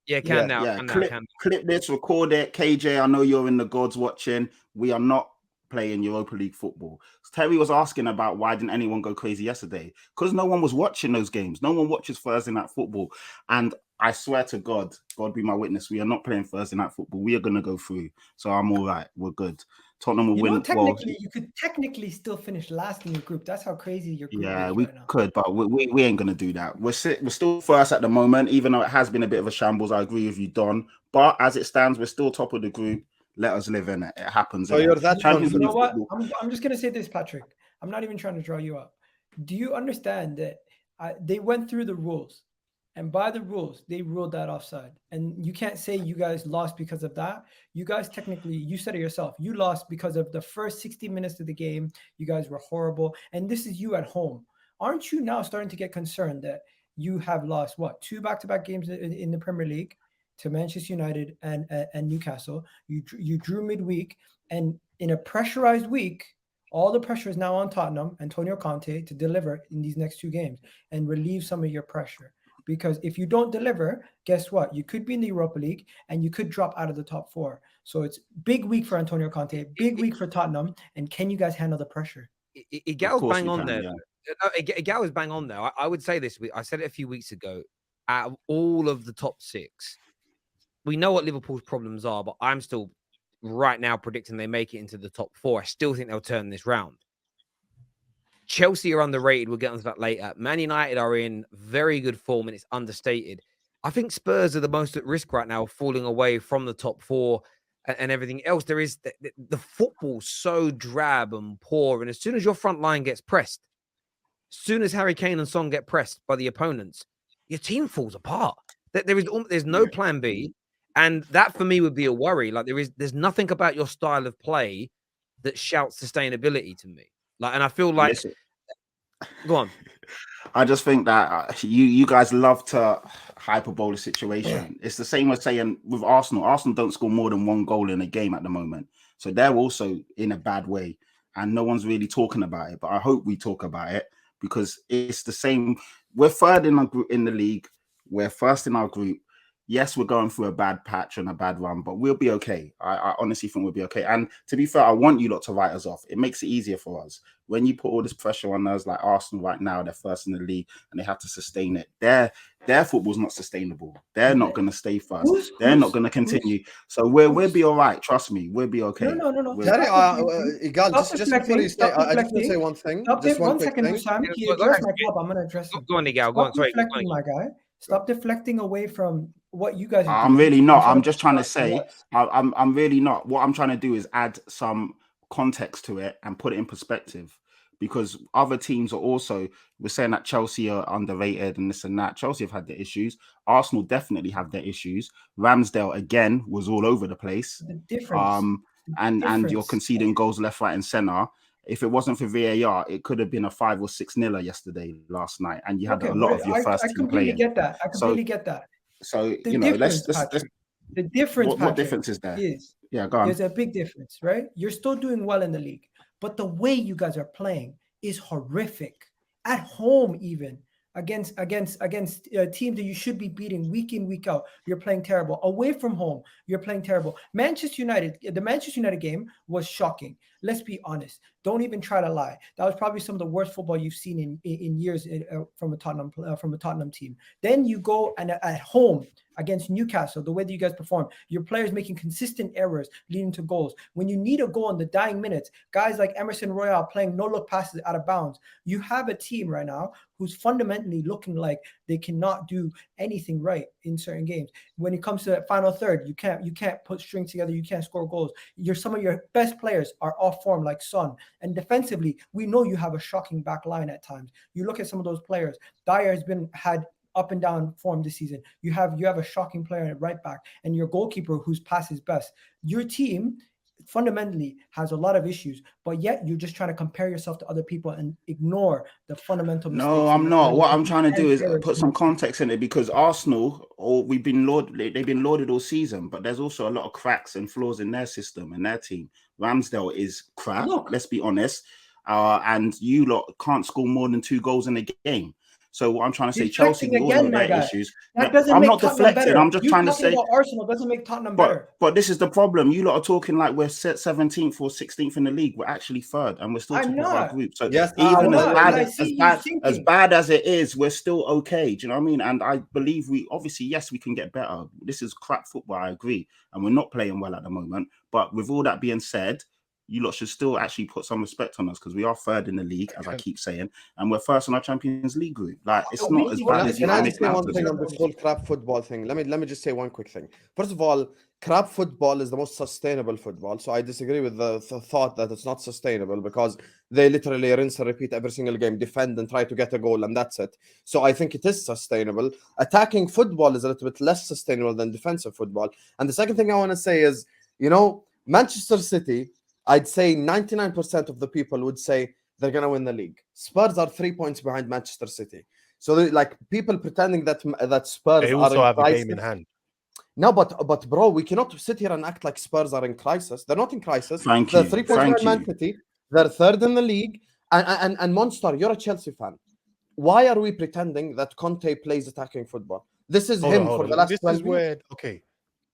Yeah, can now. Yeah, Can now. clip, Can. clip this, record it. KJ, I know you're in the gods watching. We are not playing Europa League football. Terry was asking about why didn't anyone go crazy yesterday? Because no one was watching those games. No one watches Thursday night football. And I swear to God, God be my witness, we are not playing Thursday night football. We are going to go through. So I'm all right. We're good. Tottenham will You know, win. technically, you could technically still finish last in your group. That's how crazy your group Yeah, is we right now. could, but we ain't gonna do that. We're still first at the moment, even though it has been a bit of a shambles. I agree with you, Don. But as it stands, we're still top of the group. Let us live in it. It happens. Oh, you're that Champions You League know what? football. I'm just gonna say this, Patrick. I'm not even trying to draw you up. Do you understand that they went through the rules, and by the rules, they ruled that offside, and you can't say you guys lost because of that. You guys technically, you said it yourself. You lost because of the first 60 minutes of the game. You guys were horrible, and this is you at home. Aren't you now starting to get concerned that you have lost what, two back-to-back games in the Premier League to Manchester United and Newcastle? You drew midweek, and in a pressurized week, all the pressure is now on Tottenham, Antonio Conte, to deliver in these next two games and relieve some of your pressure. Because if you don't deliver, guess what? You could be in the Europa League and you could drop out of the top four. So it's big week for Antonio Conte, big week for Tottenham. And can you guys handle the pressure? Gal's bang on there. Gal is bang on there. I would say this. I said it a few weeks ago. Out of all of the top six, we know what Liverpool's problems are, but I'm still right now predicting they make it into the top four. I still think they'll turn this round. Chelsea are underrated. We'll get onto that later. Man United are in very good form, and it's understated. I think Spurs are the most at risk right now, falling away from the top four and everything else. There is the football so drab and poor, and as soon as your front line gets pressed, as soon as Harry Kane and Son get pressed by the opponents, your team falls apart. There's no plan B, and that for me would be a worry. Like there's nothing about your style of play that shouts sustainability to me. Like, and I feel like, go on. I just think that you guys love to hyperbole the situation. It's the same as saying with Arsenal. Arsenal don't score more than one goal in a game at the moment, so they're also in a bad way, and no one's really talking about it. But I hope we talk about it because it's the same. We're third in the league. We're first in our group. Yes, we're going through a bad patch and a bad run, but we'll be okay. I honestly think we'll be okay. And to be fair, I want you lot to write us off. It makes it easier for us. When you put all this pressure on us, like Arsenal right now, they're first in the league and they have to sustain it. Their football's not sustainable. They're not going to stay first. They're not going to continue. So we'll be all right. Trust me, we'll be okay. No. Igal, just before you stay, I just want to say one thing. Just one second, Sam. He addressed my club. I'm going to address him. Go on, Igal. Go on. Sorry, deflecting, my guy. Stop deflecting away from what you guys are doing. I'm really not. I'm just trying to say, I'm really not. What I'm trying to do is add some context to it and put it in perspective. Because other teams are also, we're saying that Chelsea are underrated and this and that. Chelsea have had their issues. Arsenal definitely have their issues. Ramsdale, again, was all over the place. The difference. And you're conceding goals left, right, and centre. If it wasn't for VAR, it could have been a 5 or 6-0 yesterday, last night. And you had a lot of your first team playing. Get that. I completely get that. So, the let's the difference, what difference is there? Go on. There's a big difference, right? You're still doing well in the league, but the way you guys are playing is horrific. At home, even against teams that you should be beating week in, week out, you're playing terrible. Away from home, you're playing terrible. The Manchester United game was shocking. Let's be honest. Don't even try to lie. That was probably some of the worst football you've seen in years from a Tottenham team. Then you go and at home against Newcastle, the way that you guys perform, your players making consistent errors leading to goals. When you need a goal in the dying minutes, guys like Emerson Royale playing no-look passes out of bounds. You have a team right now who's fundamentally looking like they cannot do anything right in certain games. When it comes to that final third, you can't put strings together. You can't score goals. Some of your best players are off form, like Son. And defensively, we know you have a shocking back line at times. You look at some of those players. Dyer has had up and down form this season. You have a shocking player at right back, and your goalkeeper who's past his best. Your team fundamentally has a lot of issues, but yet you're just trying to compare yourself to other people and ignore the fundamental mistakes. No, I'm not. What I'm trying to do is put some context in it, because Arsenal, they've been lauded all season, but there's also a lot of cracks and flaws in their system and their team. Ramsdale is crap. Let's be honest. And you lot can't score more than 2 goals in a game. So what I'm trying to say, You're Chelsea, deflecting with all again, of my their guy. issues. That doesn't I'm make not Tottenham deflecting. better. I'm just You trying to talking say. about Arsenal doesn't make Tottenham better. But this is the problem. You lot are talking like we're set 17th or 16th in the league. We're actually third, and we're still I'm top of our not. group. So Yes, even as not, bad and I as see you as thinking. bad as it is, we're still okay. Do you know what I mean? And I believe we obviously, yes, we can get better. This is crap football. I agree, and we're not playing well at the moment. But with all that being said, you lot should still actually put some respect on us because we are third in the league, as I keep saying, and we're first in our Champions League group. Like, it's not as bad as you Can I make just say it out one to thing be. on this whole crap football thing? Let me just say one quick thing. First of all, crap football is the most sustainable football. So I disagree with the thought that it's not sustainable because they literally rinse and repeat every single game, defend and try to get a goal, and that's it. So I think it is sustainable. Attacking football is a little bit less sustainable than defensive football. And the second thing I want to say is, Manchester City, I'd say 99% of the people would say they're going to win the league. Spurs are 3 points behind Manchester City. So like people pretending that Spurs They are also in have crisis. a game in hand. No, but bro, we cannot sit here and act like Spurs are in crisis. They're not in crisis. Thank They're you. 3 points Thank behind you. Man City. They're third in the league. And Monster, you're a Chelsea fan. Why are we pretending that Conte plays attacking football? This is him for the last 12 This is where, okay,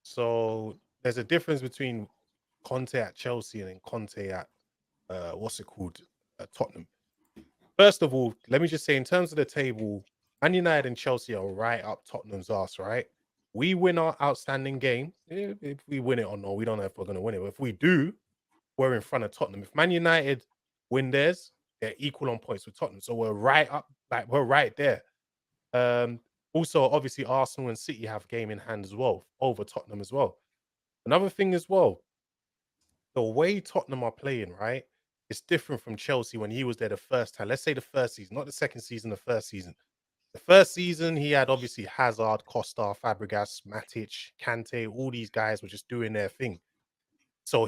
so there's a difference between Conte at Chelsea and then Conte at Tottenham. First of all, let me just say, in terms of the table, Man United and Chelsea are right up Tottenham's ass, right? We win our outstanding game. If we win it or not, we don't know if we're going to win it. But if we do, we're in front of Tottenham. If Man United win theirs, they're equal on points with Tottenham. So we're right up, like we're right there. Also, obviously, Arsenal and City have game in hand as well, over Tottenham as well. Another thing as well, the way Tottenham are playing, right? It's different from Chelsea when he was there the first time. Let's say the first season, not the second season, the first season. The first season, he had obviously Hazard, Costa, Fabregas, Matic, Kante. All these guys were just doing their thing. So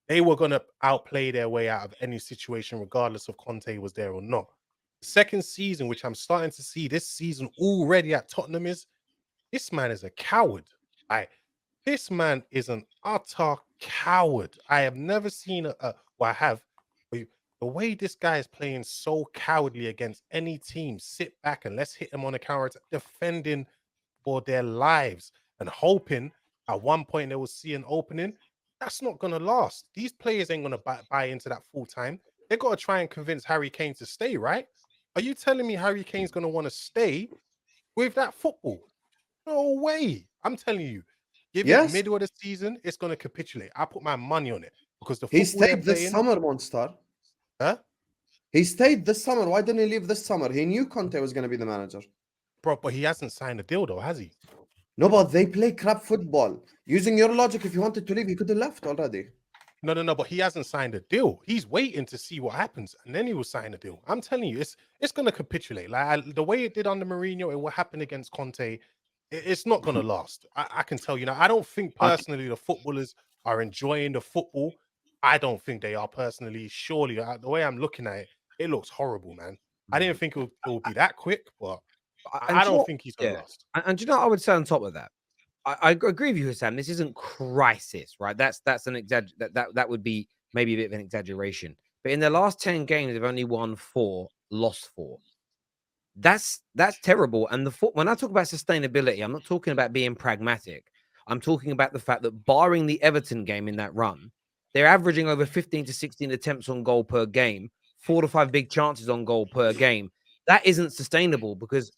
they were going to outplay their way out of any situation, regardless of Conte was there or not. The second season, which I'm starting to see this season already at Tottenham, is this man is a coward. This man is an utter coward. I have never seen I have. The way this guy is playing so cowardly against any team, sit back and let's hit them on a counter, defending for their lives and hoping at one point they will see an opening. That's not going to last. These players ain't going to buy into that full time. They got to try and convince Harry Kane to stay, right? Are you telling me Harry Kane's going to want to stay with that football? No way. I'm telling you. Give it middle of the season, it's going to capitulate. I put my money on it because the he football stayed this summer, Monster. Huh? He stayed this summer. Why didn't he leave this summer? He knew Conte was going to be the manager. Bro, but he hasn't signed a deal though, has he? No, but they play crap football. Using your logic, if he wanted to leave, he could have left already. No, but he hasn't signed a deal. He's waiting to see what happens, and then he will sign a deal. I'm telling you, it's going to capitulate. Like the way it did under Mourinho and what happened against Conte, it's not going to last. I can tell you now. I don't think personally the footballers are enjoying the football. I don't think they are personally. Surely, the way I'm looking at it, it looks horrible, man. I didn't think it would be that quick, but I don't think he's going to last. And you know what I would say on top of that? I agree with you, Sam. This isn't crisis, right? That's an that would be maybe a bit of an exaggeration. But in the last 10 games, they've only won 4, lost 4. That's terrible. And when I talk about sustainability, I'm not talking about being pragmatic. I'm talking about the fact that barring the Everton game in that run, they're averaging over 15 to 16 attempts on goal per game, 4 to 5 big chances on goal per game. That isn't sustainable because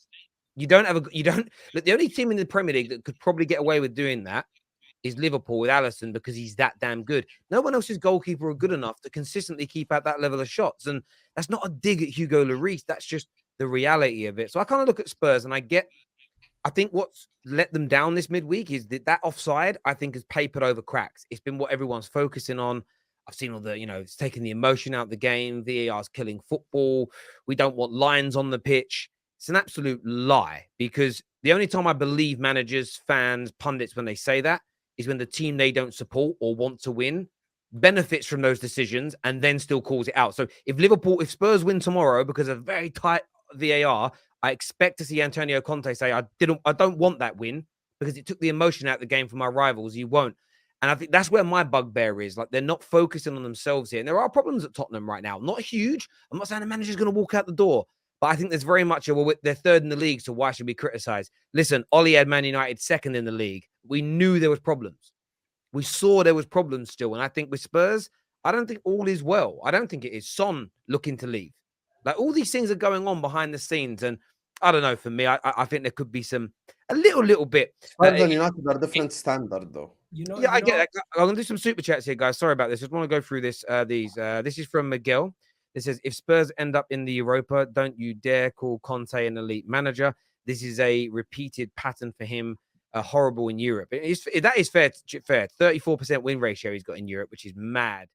look, the only team in the Premier League that could probably get away with doing that is Liverpool with Alisson because he's that damn good. No one else's goalkeeper are good enough to consistently keep out that level of shots. And that's not a dig at Hugo Lloris. That's just the reality of it. So I kind of look at Spurs and I think what's let them down this midweek is that offside, I think, has papered over cracks. It's been what everyone's focusing on. I've seen all the, it's taking the emotion out of the game. VAR's killing football. We don't want lines on the pitch. It's an absolute lie because the only time I believe managers, fans, pundits, when they say that is when the team they don't support or want to win benefits from those decisions and then still calls it out. So if Spurs win tomorrow because of very tight VAR, I expect to see Antonio Conte say, I don't want that win because it took the emotion out of the game for my rivals. You won't. And I think that's where my bugbear is. Like, they're not focusing on themselves here. And there are problems at Tottenham right now. Not huge. I'm not saying the manager's going to walk out the door. But But I think there's very much they're third in the league, so why should we criticize? Listen, Ollie had Man United second in the league. We knew there was problems. We saw there was problems still. And I think with Spurs, I don't think all is well. I don't think it is. Son looking to leave. Like all these things are going on behind the scenes. And I don't know, for me, I think there could be a little bit. Spurs and United are different standard, though. I get that. I'm going to do some super chats here, guys. Sorry about this. Just want to go through this. This is from Miguel. It says, if Spurs end up in the Europa, don't you dare call Conte an elite manager. This is a repeated pattern for him. Horrible in Europe. That is fair. 34% win ratio he's got in Europe, which is mad.